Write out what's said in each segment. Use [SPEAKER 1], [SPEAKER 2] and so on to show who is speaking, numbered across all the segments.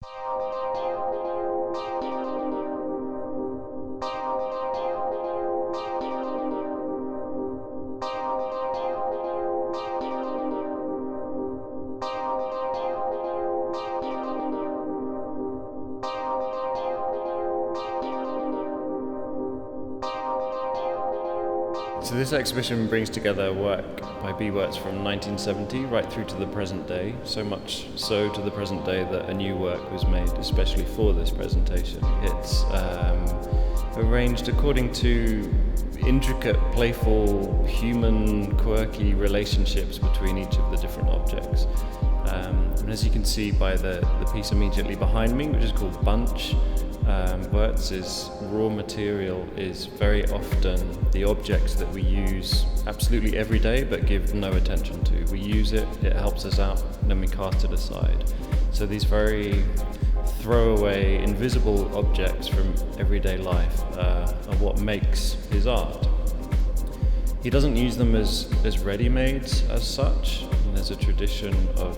[SPEAKER 1] So this exhibition brings together work by B.Wurtz from 1970 right through to the present day, so much so to the present day that a new work was made especially for this presentation. It's arranged according to intricate, playful, human, quirky relationships between each of the different objects. And as you can see by the piece immediately behind me, which is called Bunch, Wurtz's raw material is very often the objects that we use absolutely every day but give no attention to. We use it, it helps us out, and then we cast it aside. So these very throwaway, invisible objects from everyday life are what makes his art. He doesn't use them as ready-mades as such. And there's a tradition of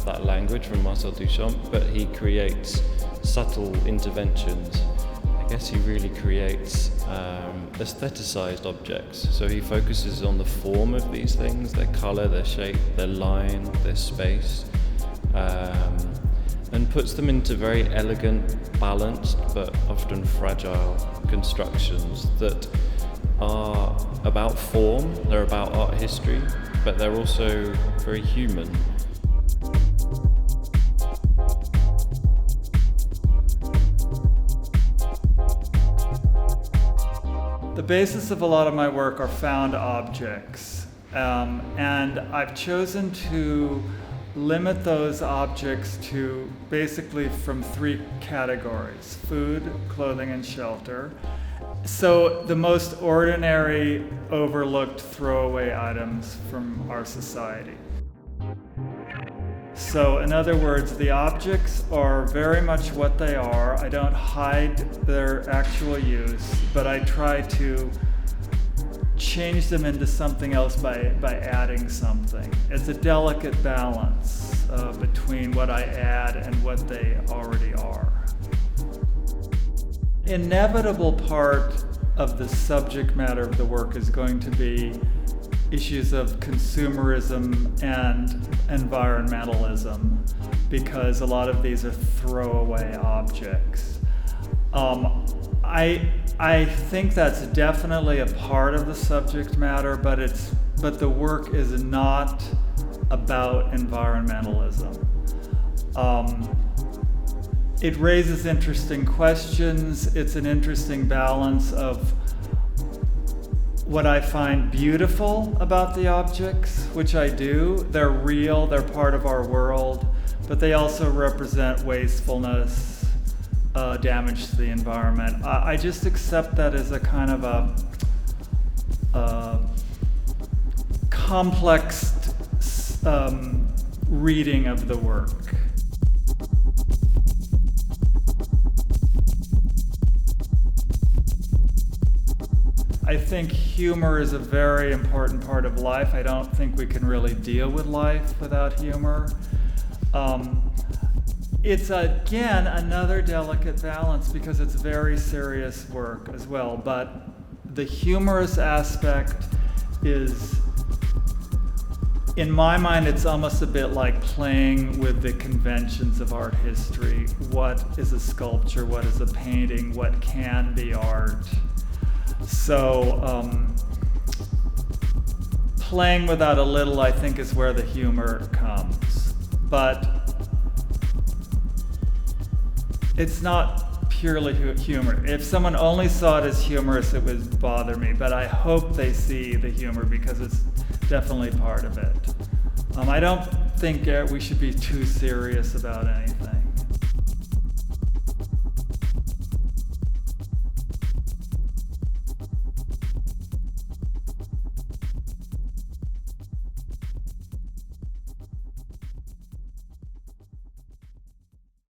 [SPEAKER 1] that language from Marcel Duchamp, but he creates subtle interventions. I guess he really creates aestheticized objects. So he focuses on the form of these things, their color, their shape, their line, their space, and puts them into very elegant, balanced, but often fragile constructions that are about form, they're about art history, but they're also very human.
[SPEAKER 2] The basis of a lot of my work are found objects, and I've chosen to limit those objects to basically from three categories: food, clothing, and shelter. So the most ordinary, overlooked, throwaway items from our society. So in other words, the objects are very much what they are. I don't hide their actual use, but I try to change them into something else by adding something. It's a delicate balance between what I add and what they already are. Inevitable part of the subject matter of the work is going to be issues of consumerism and environmentalism, because a lot of these are throwaway objects. I think that's definitely a part of the subject matter, but the work is not about environmentalism. It raises interesting questions. It's an interesting balance of what I find beautiful about the objects, which I do. They're real, they're part of our world, but they also represent wastefulness, damage to the environment. I just accept that as a kind of a complex reading of the work. I think humor is a very important part of life. I don't think we can really deal with life without humor. It's again another delicate balance because it's very serious work as well, but the humorous aspect is, in my mind, it's almost a bit like playing with the conventions of art history. What is a sculpture? What is a painting? What can be art? So playing with that a little, I think, is where the humor comes. But it's not purely humor. If someone only saw it as humorous, it would bother me. But I hope they see the humor because it's definitely part of it. I don't think we should be too serious about anything.